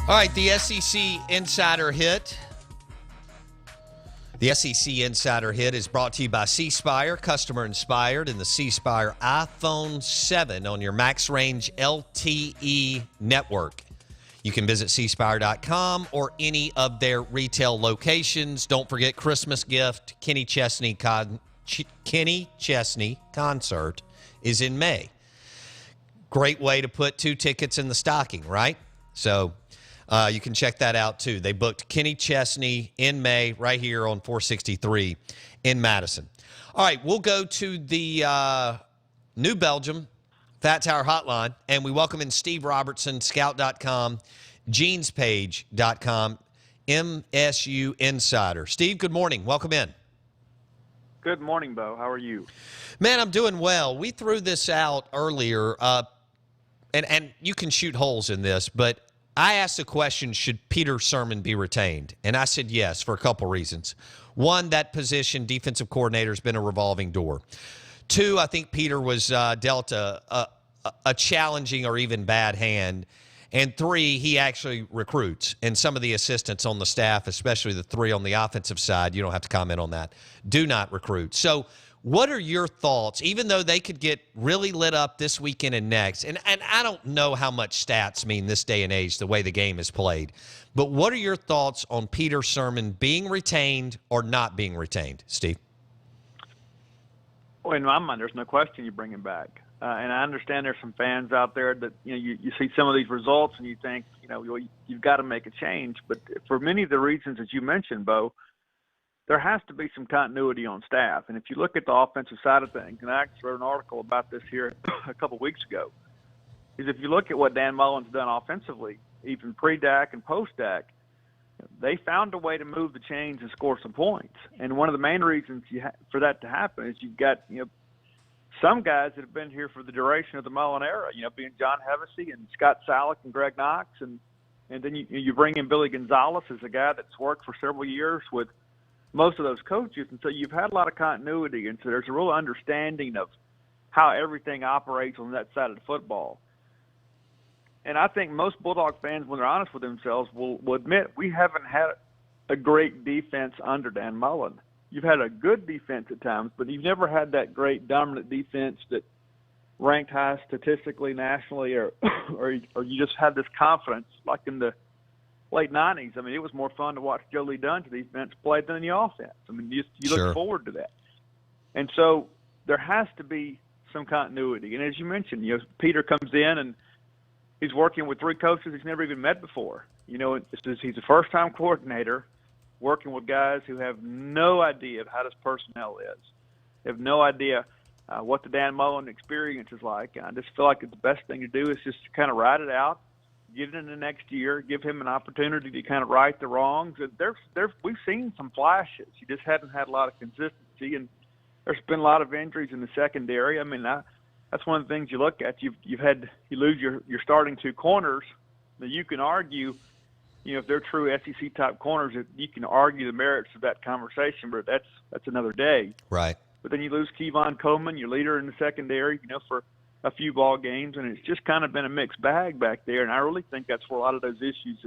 All right, the SEC Insider Hit. The SEC Insider Hit is brought to you by C Spire, customer inspired, and the C Spire iPhone 7 on your max range LTE network. You can visit cspire.com or any of their retail locations. Don't forget Christmas gift. Kenny Chesney concert is in May. Great way to put 2 tickets in the stocking, right? So you can check that out, too. They booked Kenny Chesney in May right here on 463 in Madison. All right, we'll go to the New Belgium Fat Tower Hotline, and we welcome in Steve Robertson, Scout.com, GenesPage.com, MSU Insider. Steve, good morning. Welcome in. Good morning, Bo. How are you? Man, I'm doing well. We threw this out earlier, and you can shoot holes in this, but I asked the question, should Peter Sirmon be retained? And I said yes for a couple reasons. One, that position, defensive coordinator, has been a revolving door. 2, I think Peter was dealt a challenging or even bad hand. And 3, he actually recruits. And some of the assistants on the staff, especially the 3 on the offensive side, you don't have to comment on that, do not recruit. So what are your thoughts, even though they could get really lit up this weekend and next? And I don't know how much stats mean this day and age, the way the game is played. But what are your thoughts on Peter Sirmon being retained or not being retained, Steve? Well, in my mind, there's no question you bring him back. And I understand there's some fans out there that, you see some of these results and you think, you've got to make a change. But for many of the reasons that you mentioned, Bo, there has to be some continuity on staff. And if you look at the offensive side of things, and I actually wrote an article about this here a couple weeks ago, is if you look at what Dan Mullen's done offensively, even pre-Dak and post-Dak, they found a way to move the chains and score some points. And one of the main reasons for that to happen is you've got, some guys that have been here for the duration of the Mullen era, being John Hevesy and Scott Salek and Greg Knox. And then you bring in Billy Gonzalez as a guy that's worked for several years with most of those coaches. And so you've had a lot of continuity. And so there's a real understanding of how everything operates on that side of the football. And I think most Bulldog fans, when they're honest with themselves, will admit we haven't had a great defense under Dan Mullen. You've had a good defense at times, but you've never had that great dominant defense that ranked high statistically, nationally, or you just had this confidence like in the late 90s. I mean, it was more fun to watch Joe Lee Dunn's defense play than the offense. I mean, you Sure. look forward to that. And so there has to be some continuity. And as you mentioned, Peter comes in and he's working with 3 coaches he's never even met before. He's a first-time coordinator working with guys who have no idea of how this personnel is. They have no idea what the Dan Mullen experience is like. And I just feel like the best thing to do is just to kind of ride it out, get it in the next year, give him an opportunity to kind of right the wrongs. And we've seen some flashes. He just hadn't had a lot of consistency, and there's been a lot of injuries in the secondary. I mean, that's one of the things you look at. You lose your starting 2 corners. Now you can argue, if they're true SEC type corners, you can argue the merits of that conversation, but that's another day. Right. But then you lose Kevon Coleman, your leader in the secondary, for a few ball games, and it's just kind of been a mixed bag back there. And I really think that's where a lot of those issues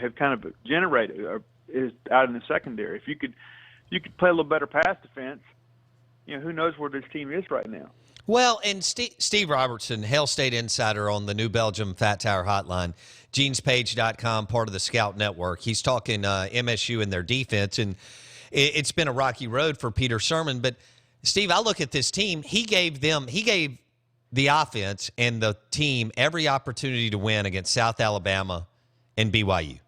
have kind of generated, or is out in the secondary. If you could play a little better pass defense, who knows where this team is right now. Well, and Steve Robertson, Hail State Insider on the New Belgium Fat Tower Hotline, GenesPage.com, part of the Scout Network. He's talking MSU and their defense, and it's been a rocky road for Peter Sirmon. But, Steve, I look at this team. He gave the offense and the team every opportunity to win against South Alabama and BYU.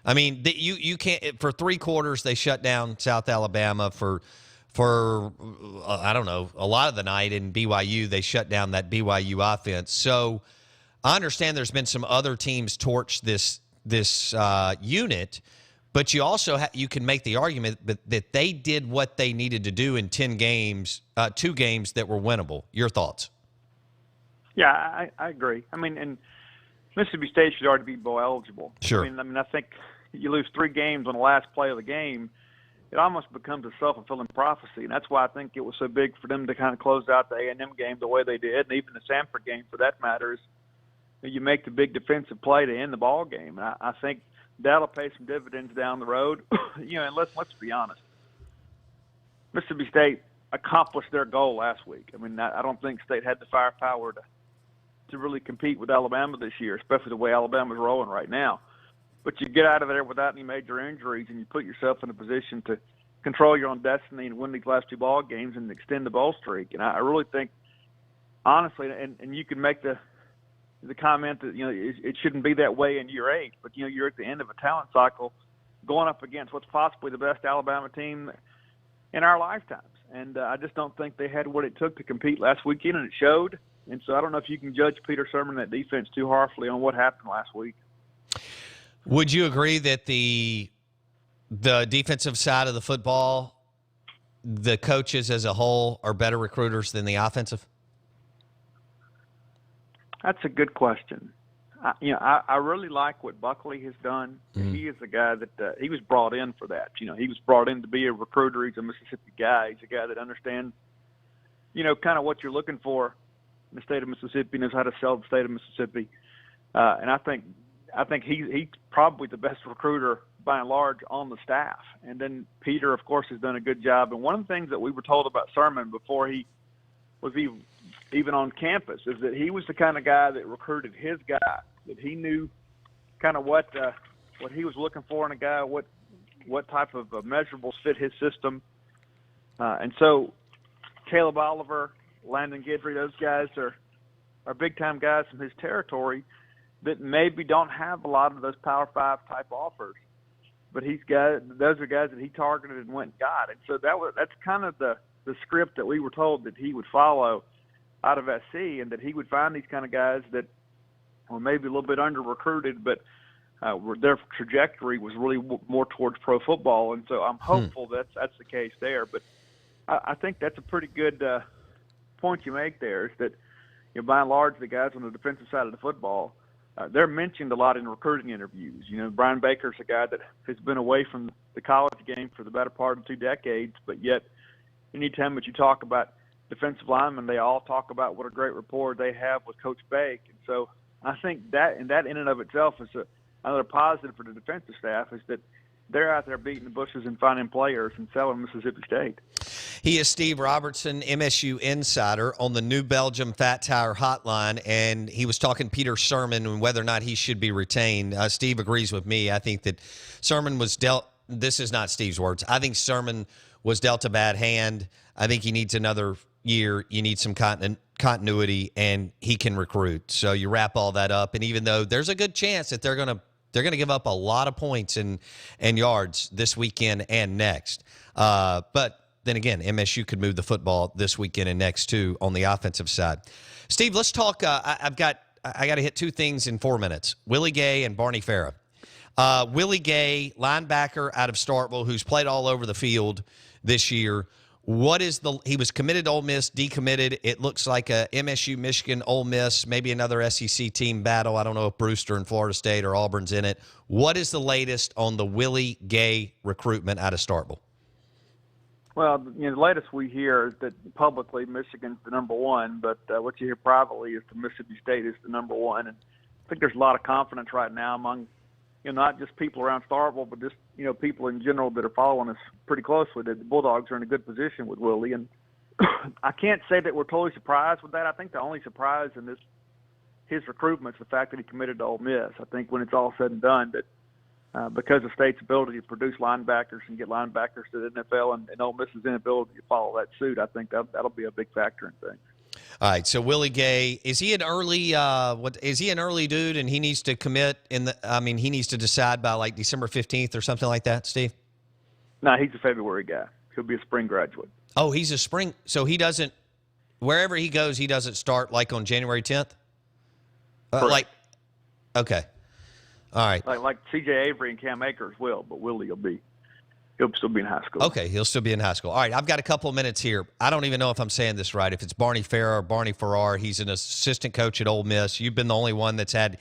I mean, you can't – for 3 quarters they shut down South Alabama. For I don't know, a lot of the night in BYU, they shut down that BYU offense. So I understand there's been some other teams torch this unit, but you also you can make the argument that they did what they needed to do in 10 games, 2 games that were winnable. Your thoughts? Yeah, I agree. I mean, and Mississippi State should already be bowl eligible. Sure. I mean, I think you lose 3 games on the last play of the game, it almost becomes a self-fulfilling prophecy. And that's why I think it was so big for them to kind of close out the A&M game the way they did, and even the Samford game for that matter. Is you make the big defensive play to end the ball game. And I think that'll pay some dividends down the road. And let's be honest. Mississippi State accomplished their goal last week. I mean, I don't think State had the firepower to really compete with Alabama this year, especially the way Alabama's rolling right now. But you get out of there without any major injuries, and you put yourself in a position to control your own destiny and win these last two ball games and extend the bowl streak. And I really think, honestly, and you can make the comment that it shouldn't be that way in year 8, but you're at the end of a talent cycle, going up against what's possibly the best Alabama team in our lifetimes. And I just don't think they had what it took to compete last weekend, and it showed. And so I don't know if you can judge Peter Sirmon and that defense too harshly on what happened last week. Would you agree that the defensive side of the football, the coaches as a whole, are better recruiters than the offensive? That's a good question. I really like what Buckley has done. Mm-hmm. He is the guy that he was brought in for that. He was brought in to be a recruiter. He's a Mississippi guy. He's a guy that understands, kind of what you're looking for in the state of Mississippi, knows how to sell the state of Mississippi. And I think he's probably the best recruiter by and large on the staff. And then Peter, of course, has done a good job. And one of the things that we were told about Sirmon before he was even on campus is that he was the kind of guy that recruited his guy, that he knew kind of what he was looking for in a guy, what type of measurables fit his system. And so Caleb Oliver, Landon Guidry, those guys are big-time guys from his territory that maybe don't have a lot of those Power 5 type offers. But those are guys that he targeted and went and got. And so that's kind of the script that we were told that he would follow out of SC, and that he would find these kind of guys that were maybe a little bit under-recruited, but their trajectory was really more towards pro football. And so I'm hopeful that's the case there. But I think that's a pretty good point you make there, is that by and large the guys on the defensive side of the football, they're mentioned a lot in recruiting interviews. Brian Baker's a guy that has been away from the college game for the better part of 2 decades, but yet anytime that you talk about defensive linemen, they all talk about what a great rapport they have with Coach Bake. And so I think that in and of itself is another positive for the defensive staff, is that they're out there beating the bushes and finding players and selling Mississippi State. He is Steve Robertson, MSU insider, on the New Belgium Fat Tire Hotline, and he was talking Peter Sirmon and whether or not he should be retained. Steve agrees with me. I think that Sirmon was dealt – this is not Steve's words. I think Sirmon was dealt a bad hand. I think he needs another year. You need some continuity, and he can recruit. So you wrap all that up, and even though there's a good chance that they're going to give up a lot of points and yards this weekend and next. But then again, MSU could move the football this weekend and next too on the offensive side. Steve, let's talk. I got to hit 2 things in 4 minutes. Willie Gay and Barney Farah. Willie Gay, linebacker out of Starkville, who's played all over the field this year. He was committed to Ole Miss, decommitted. It looks like a MSU, Michigan, Ole Miss, maybe another SEC team battle. I don't know if Brewster and Florida State or Auburn's in it. What is the latest on the Willie Gay recruitment out of Starkville? Well, the latest we hear is that publicly Michigan's the number 1, but what you hear privately is that Mississippi State is the number 1. And I think there's a lot of confidence right now among not just people around Starkville, but just people in general that are following us pretty closely, that the Bulldogs are in a good position with Willie. And I can't say that we're totally surprised with that. I think the only surprise in his recruitment is the fact that he committed to Ole Miss. I think when it's all said and done, that because of State's ability to produce linebackers and get linebackers to the NFL, and Ole Miss's inability to follow that suit, I think that'll be a big factor in things. All right, so Willie Gay, is he an early dude, and he needs to commit he needs to decide by like December 15th or something like that, Steve? No, he's a February guy. He'll be a spring graduate. Oh, he's a spring, so he doesn't, wherever he goes, he doesn't start like on January 10th? Okay. All right. Like C.J. Avery and Cam Akers will, but Willie will be He'll still be in high school. Okay, he'll still be in high school. All right, I've got a couple of minutes here. I don't even know if I'm saying this right. If it's Barney Farrar or Barney Farrar, he's an assistant coach at Ole Miss. You've been the only one that's had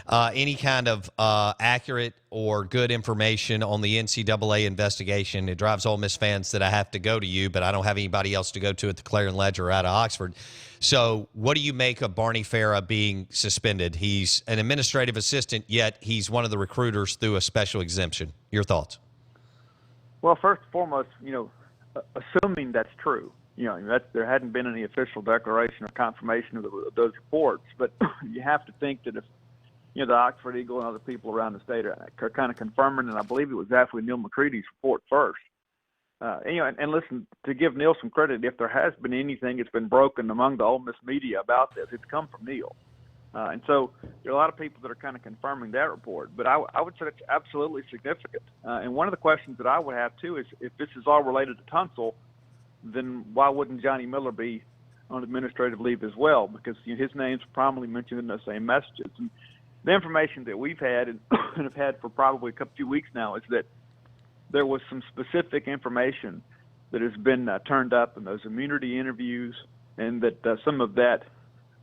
any kind of accurate or good information on the NCAA investigation. It drives Ole Miss fans that I have to go to you, but I don't have anybody else to go to at the Clarion Ledger out of Oxford. So what do you make of Barney Farrar being suspended? He's an administrative assistant, yet he's one of the recruiters through a special exemption. Your thoughts? Well, first and foremost, assuming that's true, there hadn't been any official declaration or confirmation of those reports, but you have to think that if, the Oxford Eagle and other people around the state are kind of confirming, and I believe it was actually Neil McCready's report first. And listen, to give Neil some credit, if there has been anything that's been broken among the Ole Miss media about this, it's come from Neil. And so there are a lot of people that are kind of confirming that report. But I would say it's absolutely significant. And one of the questions that I would have, too, is if this is all related to Tunsil, then why wouldn't Johnny Miller be on administrative leave as well? Because his name's prominently mentioned in those same messages. And the information that we've had and have had for probably a few weeks now is that there was some specific information that has been turned up in those immunity interviews, and that some of that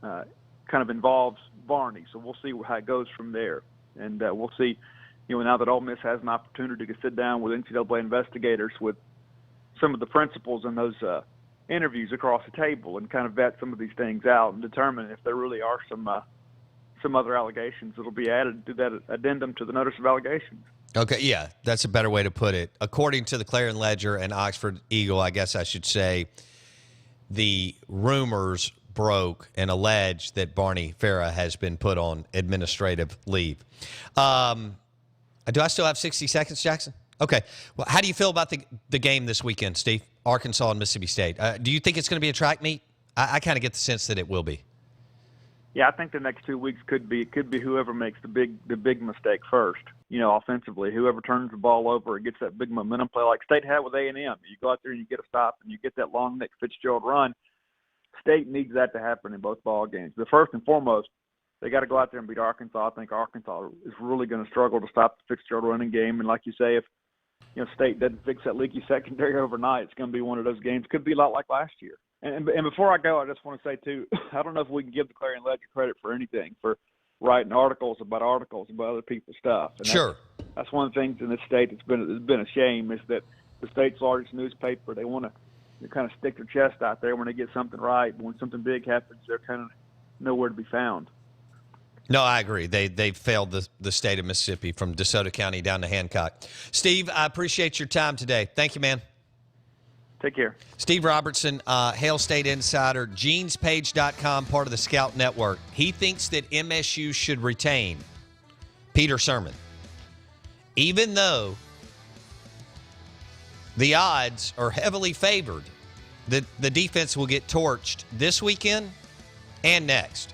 kind of involves Barney. So we'll see how it goes from there. And we'll see, now that Ole Miss has an opportunity to sit down with NCAA investigators with some of the principals in those interviews across the table and kind of vet some of these things out and determine if there really are some other allegations that will be added to that addendum to the notice of allegations. Okay, yeah, that's a better way to put it. According to the Clarion Ledger and Oxford Eagle, I guess I should say, the rumors broke and alleged that Barney Farrar has been put on administrative leave. Do I still have 60 seconds, Jackson? Okay. Well, how do you feel about the game this weekend, Steve? Arkansas and Mississippi State. Do you think it's going to be a track meet? I kind of get the sense that it will be. Yeah, I think the next 2 weeks could be whoever makes the big mistake first. Offensively, whoever turns the ball over and gets that big momentum play like State had with A&M. You go out there and you get a stop and you get that long Nick Fitzgerald run. State needs that to happen in both ball games. But first and foremost, they got to go out there and beat Arkansas. I think Arkansas is really going to struggle to stop the Fitzgerald running game. And like you say, if State doesn't fix that leaky secondary overnight, it's going to be one of those games. Could be a lot like last year. And before I go, I just want to say, too, I don't know if we can give the Clarion Ledger credit for anything, for writing articles about other people's stuff. And sure. That's one of the things in this state that's been a shame, is that the state's largest newspaper, they want to kind of stick their chest out there when they get something right. But when something big happens, they're kind of nowhere to be found. No, I agree. They failed the state of Mississippi from DeSoto County down to Hancock. Steve, I appreciate your time today. Thank you, man. Take care. Steve Robertson, Hail State Insider, genespage.com, part of the Scout Network. He thinks that MSU should retain Peter Sirmon, even though the odds are heavily favored that the defense will get torched this weekend and next.